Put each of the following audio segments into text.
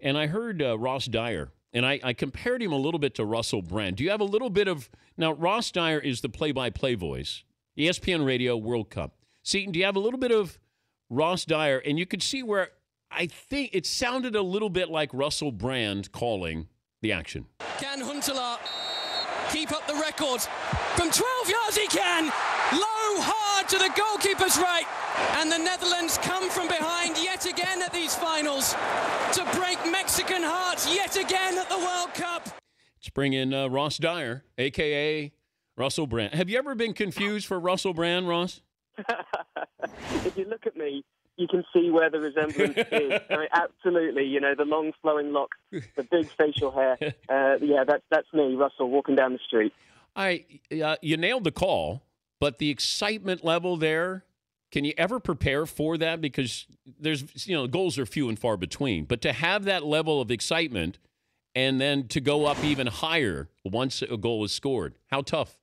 And I heard Ross Dyer, and I compared him a little bit to Russell Brand. Do you have a little bit of – now, Ross Dyer is the play-by-play voice, ESPN Radio World Cup. Seton, do you have a little bit of Ross Dyer? And you could see where I think it sounded a little bit like Russell Brand calling the action. Can Huntelaar keep up the record? From 12 yards he can! Low, hard to the goalkeeper's right. And the Netherlands come from behind yet again at these finals to break Mexican hearts yet again at the World Cup. Let's bring in Ross Dyer, a.k.a. Russell Brand. Have you ever been confused for Russell Brand, Ross? If you look at me, you can see where the resemblance is. I mean, absolutely, you know, the long flowing locks, the big facial hair. Yeah, that's me, Russell, walking down the street. You nailed the call, but the excitement level there, can you ever prepare for that? Because there's, goals are few and far between. But to have that level of excitement and then to go up even higher once a goal is scored, how tough?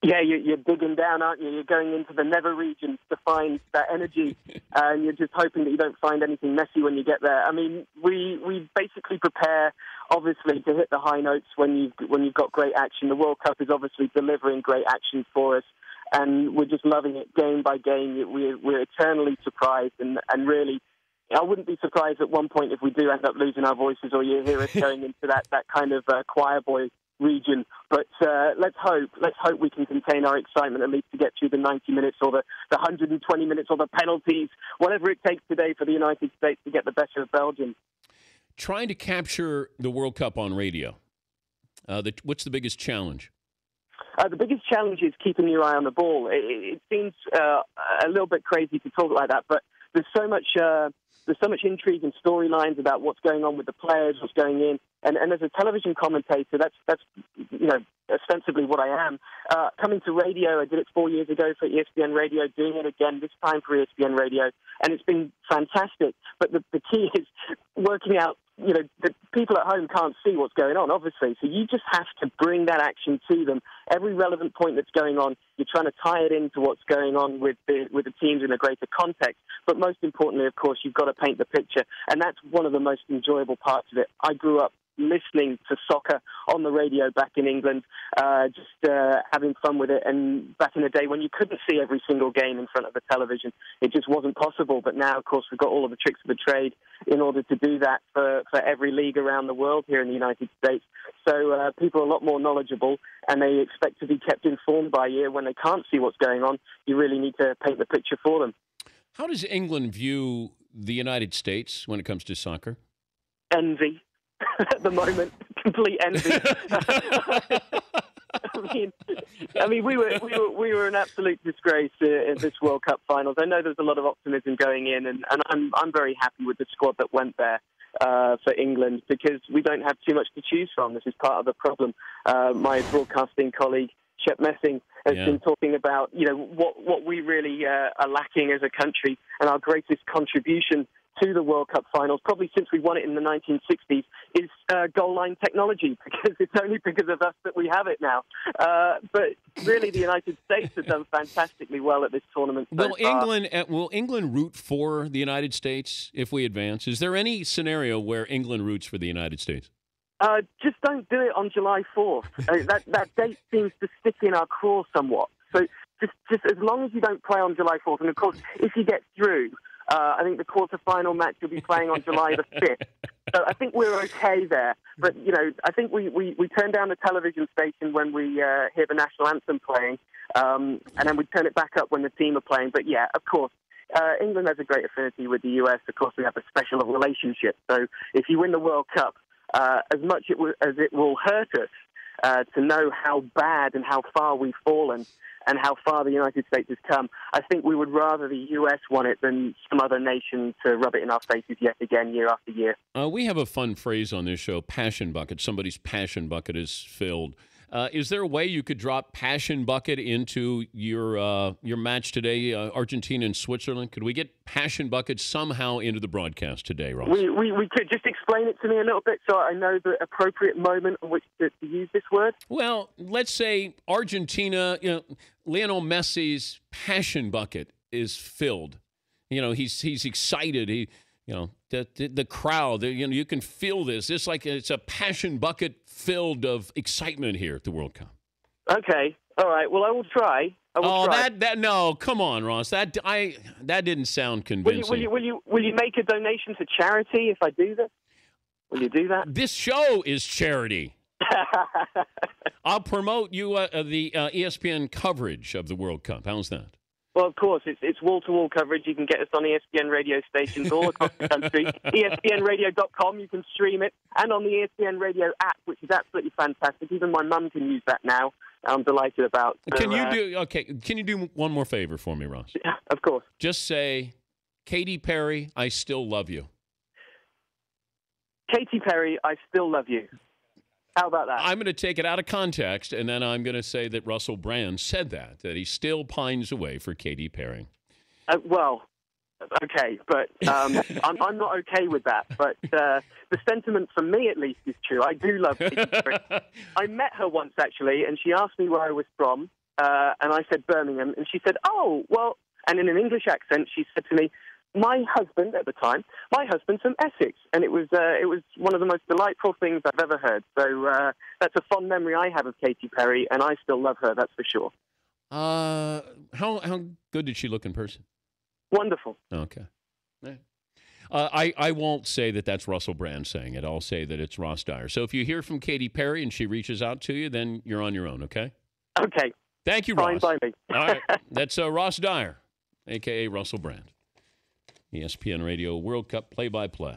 Yeah, you're digging down, aren't you? You're going into the nether regions to find that energy, and you're just hoping that you don't find anything messy when you get there. I mean, we basically prepare, obviously, to hit the high notes when you've got great action. The World Cup is obviously delivering great action for us, and we're just loving it game by game. We're eternally surprised, and really, I wouldn't be surprised at one point if we do end up losing our voices, or you hear us going into that kind of choir boy region. But let's hope we can contain our excitement at least to get through the 90 minutes or the 120 minutes or the penalties, whatever it takes today for the United States to get the better of Belgium. Trying to capture the World Cup on radio, what's the biggest challenge? The biggest challenge is keeping your eye on the ball. It seems a little bit crazy to talk like that, but there's so much intrigue and storylines about what's going on with the players, what's going in. And as a television commentator, that's ostensibly what I am. Coming to radio, I did it 4 years ago for ESPN Radio, doing it again this time for ESPN Radio, and it's been fantastic. But the key is working out, the people at home can't see what's going on, obviously, so you just have to bring that action to them. Every relevant point that's going on, you're trying to tie it into what's going on with the teams in a greater context. But most importantly, of course, you've got to paint the picture, and that's one of the most enjoyable parts of it. I grew up listening to soccer on the radio back in England, just having fun with it. And back in the day when you couldn't see every single game in front of the television, it just wasn't possible. But now, of course, we've got all of the tricks of the trade in order to do that for every league around the world here in the United States. So people are a lot more knowledgeable, and they expect to be kept informed by you. When they can't see what's going on, you really need to paint the picture for them. How does England view the United States when it comes to soccer? Envy. At the moment, complete envy. I mean, we were an absolute disgrace in this World Cup finals. I know there's a lot of optimism going in, and I'm very happy with the squad that went there for England, because we don't have too much to choose from. This is part of the problem. My broadcasting colleague Shep Messing has been talking about, what we really are lacking as a country, and our greatest contribution to the World Cup finals, probably since we won it in the 1960s, is goal line technology, because it's only because of us that we have it now. But really, the United States has done fantastically well at this tournament so far. Will England root for the United States if we advance? Is there any scenario where England roots for the United States? Just don't do it on July 4th. That date seems to stick in our craw somewhat. So just as long as you don't play on July 4th, and of course, if you get through, I think the quarter-final match will be playing on July the 5th. So I think we're okay there. But, I think we turn down the television station when we hear the national anthem playing, and then we turn it back up when the team are playing. But, yeah, of course, England has a great affinity with the US. Of course, we have a special relationship. So if you win the World Cup, as much as it will hurt us to know how bad and how far we've fallen and how far the United States has come, I think we would rather the U.S. won it than some other nation to rub it in our faces yet again, year after year. We have a fun phrase on this show, passion bucket. Somebody's passion bucket is filled. Is there a way you could drop passion bucket into your match today, Argentina and Switzerland? Could we get passion bucket somehow into the broadcast today, Ross? We could just explain it to me a little bit so I know the appropriate moment in which to use this word. Well, let's say Argentina, Lionel Messi's passion bucket is filled. He's excited. the crowd. You can feel this. It's like it's a passion bucket filled of excitement here at the World Cup. Okay. All right. Well, I will try. No, come on, Ross. That didn't sound convincing. Will you make a donation to charity if I do this? Will you do that? This show is charity. I'll promote you the ESPN coverage of the World Cup. How's that? Well, of course, it's wall-to-wall coverage. You can get us on ESPN radio stations all across the country. ESPNradio.com, you can stream it, and on the ESPN Radio app, which is absolutely fantastic. Even my mum can use that now. I'm delighted about. So, Can you do one more favor for me, Ross? Yeah, of course. Just say, Katy Perry, I still love you. Katy Perry, I still love you. How about that? I'm going to take it out of context, and then I'm going to say that Russell Brand said that he still pines away for Katy Perry. Well, okay, but I'm not okay with that. But the sentiment from me, at least, is true. I do love Katy Perry. I met her once, actually, and she asked me where I was from, and I said Birmingham, and she said, oh, well, and in an English accent, she said to me, my husband's from Essex, and it was one of the most delightful things I've ever heard. So that's a fond memory I have of Katy Perry, and I still love her, that's for sure. How good did she look in person? Wonderful. Okay. I won't say that that's Russell Brand saying it. I'll say that it's Ross Dyer. So if you hear from Katy Perry and she reaches out to you, then you're on your own, okay? Okay. Thank you, Fine Ross. by me. All right. That's Ross Dyer, a.k.a. Russell Brand. ESPN Radio World Cup play-by-play.